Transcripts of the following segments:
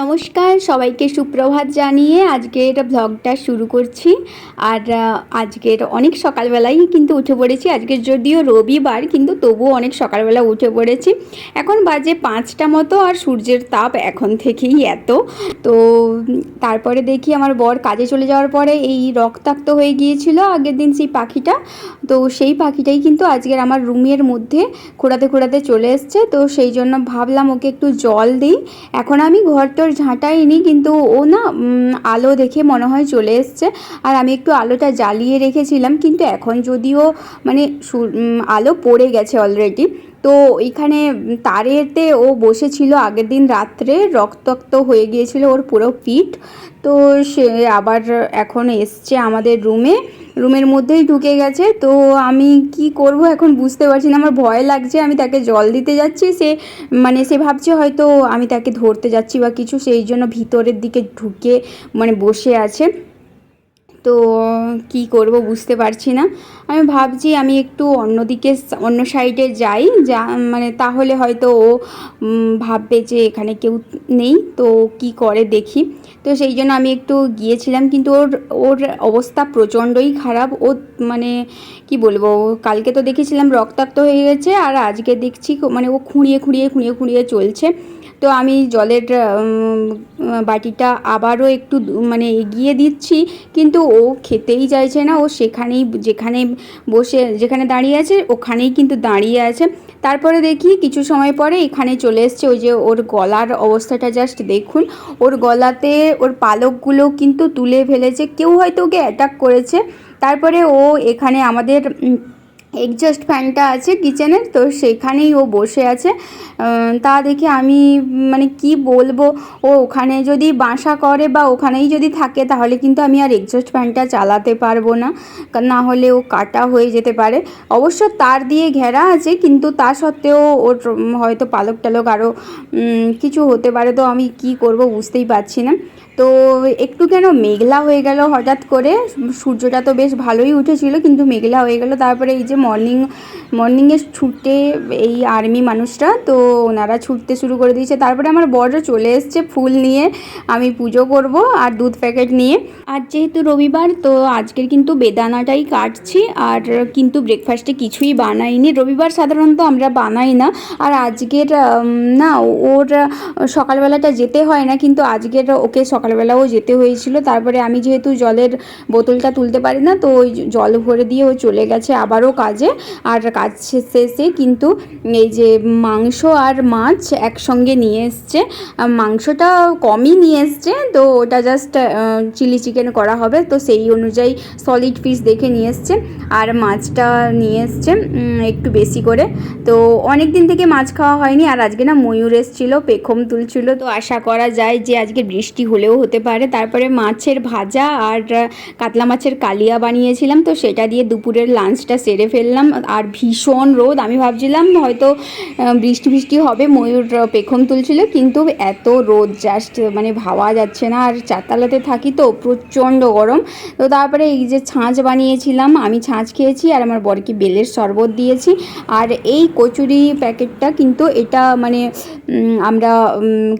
নমস্কার সবাইকে সুপ্রভাত জানিয়ে আজকের ব্লগটা শুরু করছি। আর আজকের অনেক সকালবেলাই কিন্তু উঠে পড়েছি। আজকের যদিও রবিবার কিন্তু তবুও অনেক সকালবেলা উঠে পড়েছি। এখন বাজে 5টা মতো আর সূর্যের তাপ এখন থেকেই এত। তো তারপরে দেখি আমার বর কাজে চলে যাওয়ার পরে এই রক্তাক্ত হয়ে গিয়েছিল আগের দিন সেই পাখিটা। তো সেই পাখিটাই কিন্তু আজকের আমার রুমের মধ্যে খোঁড়াতে খোঁড়াতে চলে এসছে। তো সেই জন্য ভাবলাম ওকে একটু জল দিই। এখন আমি ঘর তোর ঝাঁটাইনি, কিন্তু ও না আলো দেখে মনে হয় চলে এসছে। আর আমি একটু আলোটা জ্বালিয়ে রেখেছিলাম, কিন্তু এখন যদিও মানে আলো পড়ে গেছে অলরেডি। তো এইখানে তারেতে ও বসেছিল আগের দিন রাত্রে, রক্তাক্ত হয়ে গিয়েছিল ওর পুরো পিঠ। তো সে আবার এখন এসছে আমাদের রুমের মধ্যেই ঢুকে গেছে। তো আমি কি করব এখন বুঝতে পারছি না, আমার ভয় লাগছে। আমি তাকে জল দিতে যাচ্ছি, সে ভাবছে হয়তো আমি তাকে ধরতে যাচ্ছি বা কিছু, সেই জন্য ভিতরের দিকে ঢুকে বসে আছে। তো কি করব বুঝতে পারছি না। আমি ভাবছি আমি একটু অন্য সাইডে যাই, তাহলে হয়তো ও ভাববে যে এখানে কেউ নেই। তো কি করে দেখি। তো সেই জন্য আমি একটু গিয়েছিলাম, কিন্তু ওর অবস্থা প্রচণ্ডই খারাপ। ও কি বলবো, কালকে তো দেখেছিলাম রক্তাক্ত হয়ে গেছে, আর আজকে দেখছি ও খুঁড়িয়ে খুঁড়িয়ে খুঁড়িয়ে খুঁড়িয়ে চলছে। তো আমি জলের বাটিটা আবারও একটু এগিয়ে দিচ্ছি, কিন্তু ও খেতেই চাইছে না। ও যেখানে দাঁড়িয়ে আছে ওখানেই কিন্তু দাঁড়িয়ে আছে। তারপরে দেখি কিছু সময় পরে এখানে চলে এসছে। ওই যে ওর গলার অবস্থাটা জাস্ট দেখুন, ওর গলাতে ওর পালকগুলো কিন্তু তুলে ফেলেছে, কেউ হয়তো ওকে অ্যাটাক করেছে। তারপরে ও এখানে আমাদের এগজস্ট ফ্যানটা আছে কিচেনের, তো সেখানেই ও বসে আছে। তা দেখে আমি কি বলবো, ও ওখানে যদি বাসা করে বা ওখানেই যদি থাকে তাহলে কিন্তু আমি আর এগজস্ট ফ্যানটা চালাতে পারবো না, না হলে ও কাটা হয়ে যেতে পারে। অবশ্য তার দিয়ে ঘেরা আছে, কিন্তু তা সত্ত্বেও ওর হয়তো পালক টালক আরও কিছু হতে পারে। তো আমি কি করব বুঝতেই পারছি না। তো একটু কেন মেঘলা হয়ে গেল হঠাৎ করে, সূর্যটা তো বেশ ভালোই উঠেছিল কিন্তু মেঘলা হয়ে গেল। তারপরে এই যে মর্নিংয়ে ছুটে এই আর্মি মানুষরা, তো ওনারা ছুটতে শুরু করে দিয়েছে। তারপরে আমার বড় চলে এসছে ফুল নিয়ে, আমি পুজো করব আর দুধ প্যাকেট নিয়ে। আর যেহেতু রবিবার, তো আজকের কিন্তু বেদানাটাই কাটছি। আর কিন্তু ব্রেকফাস্টে কিছুই বানাইনি, রবিবার সাধারণত আমরা বানাই না। আর আজকের না ওর সকালবেলাটা যেতে হয় না, কিন্তু আজকের ওকে সকালবেলাও যেতে হয়েছিল। তারপরে আমি যেহেতু জলের বোতলটা তুলতে পারি না, তো ওই জল ভরে দিয়ে ও চলে গেছে আবারও কাজে। আর কাজ শেষে কিন্তু এই যে মাংস আর মাছ একসঙ্গে নিয়ে এসছে। মাংসটা কমই নিয়ে এসছে, তো ওটা জাস্ট চিলি চিকেন করা হবে, তো সেই অনুযায়ী সলিড পিস দেখে নিয়ে এসছে। আর মাছটা নিয়ে এসছে একটু বেশি করে। তো অনেক দিন থেকে মাছ খাওয়া হয়নি। আর আজকে না ময়ূর এসেছিল, পেখম তুলছিল, তো আশা করা যায় যে আজকে বৃষ্টি হলেও হতে পারে। তারপরে মাছের ভাজা আর কাতলা মাছের কালিয়া বানিয়েছিলাম, তো সেটা দিয়ে দুপুরের লাঞ্চটা সেরে ফেললাম। আর ভীষণ রোদ, আমি ভাবছিলাম হয়তো বৃষ্টি হবে, ময়ূর পেখম তুলছিল, কিন্তু এত রোদ জাস্ট ভাবা যাচ্ছে না। আর চারতলাতে থাকি তো প্রচণ্ড গরম। তো তারপরে এই যে ছাঁচ বানিয়েছিলাম, আমি ছাঁচ খেয়েছি আর আমার বরকে বেলের শরবত দিয়েছি। আর এই কচুরি প্যাকেটটা কিন্তু এটা আমরা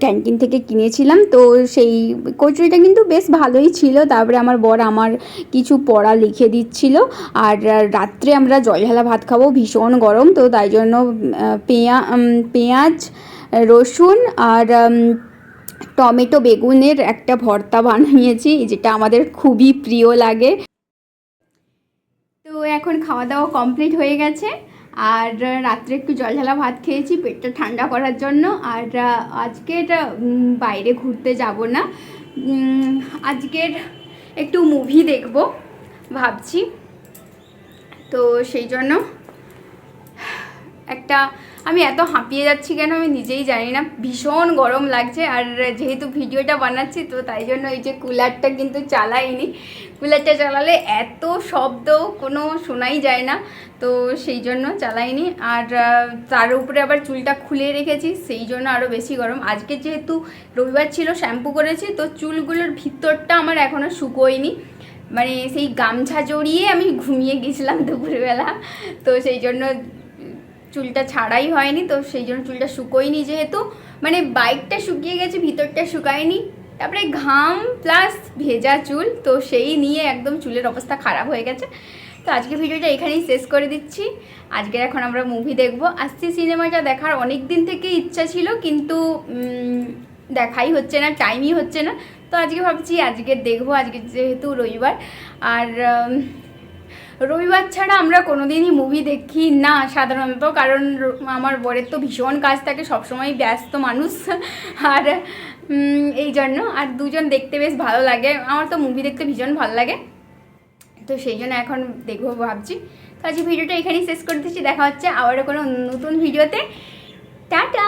ক্যান্টিন থেকে কিনেছিলাম, তো সেই কচুরিটা কিন্তু বেশ ভালোই ছিল। তারপরে আমার বর আমার কিছু পড়া লিখে দিচ্ছিল। আর রাত্রে আমরা জল ঢালা ভাত খাবো, ভীষণ গরম, তো তাই জন্য পেঁয়াজ, রসুন আর টমেটো বেগুনের একটা ভর্তা বানিয়েছি, যেটা আমাদের খুবই প্রিয় লাগে। তো এখন খাওয়া দাওয়া কমপ্লিট হয়ে গেছে। আর রাত্রে একটু জল ঢালা ভাত খেয়েছি পেটটা ঠান্ডা করার জন্য। আর আজকের বাইরে ঘুরতে যাব না, আজকের একটু মুভি দেখব ভাবছি। তো সেই জন্য আমি এত হাঁপিয়ে যাচ্ছি কেন আমি নিজেই জানি না, ভীষণ গরম লাগছে। আর যেহেতু ভিডিওটা বানাচ্ছি, তো তাই জন্য এই যে কুলারটা কিন্তু চালাইনি। কুলারটা চালালে এত শব্দ কোনো শোনাই যায় না, তো সেই জন্য চালাইনি। আর তার উপরে আবার চুলটা খুলে রেখেছি, সেই জন্য আরও বেশি গরম। আজকে যেহেতু রবিবার ছিল, শ্যাম্পু করেছি, তো চুলগুলোর ভিতরটা আমার এখনও শুকোয়নি। সেই গামছা জড়িয়ে আমি ঘুমিয়ে গেছিলাম দুপুরবেলা, তো সেই জন্য চুলটা ছাড়াই হয়নি। তো সেই জন্য চুলটা শুকোয়নি যেহেতু, মানে বাইকটা শুকিয়ে গেছে, ভিতরটা শুকায়নি, তারপরে ঘাম প্লাস ভেজা চুল, তো সেই নিয়ে একদম চুলের অবস্থা খারাপ হয়ে গেছে। তো আজকে ভিডিওটা এখানেই শেষ করে দিচ্ছি। আজকের এখন আমরা মুভি দেখব। আসছি সিনেমাটা দেখার অনেক দিন থেকে ইচ্ছা ছিল, কিন্তু দেখাই হচ্ছে না, টাইমই হচ্ছে না। তো আজকে ভাবছি আজকে দেখবো, আজকে যেহেতু রবিবার, আর রবিবার ছাড়া আমরা কোনোদিনই মুভি দেখি না সাধারণত, কারণ আমার বরের তো ভীষণ কাজ থাকে, সবসময় ব্যস্ত মানুষ, আর এই জন্য। আর দুজন দেখতে বেশ ভালো লাগে, আমার তো মুভি দেখতে ভীষণ ভালো লাগে, তো সেই জন্য এখন দেখবো ভাবছি। তো আজকে ভিডিওটা এখানেই শেষ করে দিচ্ছি, দেখা হচ্ছে আবারও কোনো নতুন ভিডিওতে। টাটা।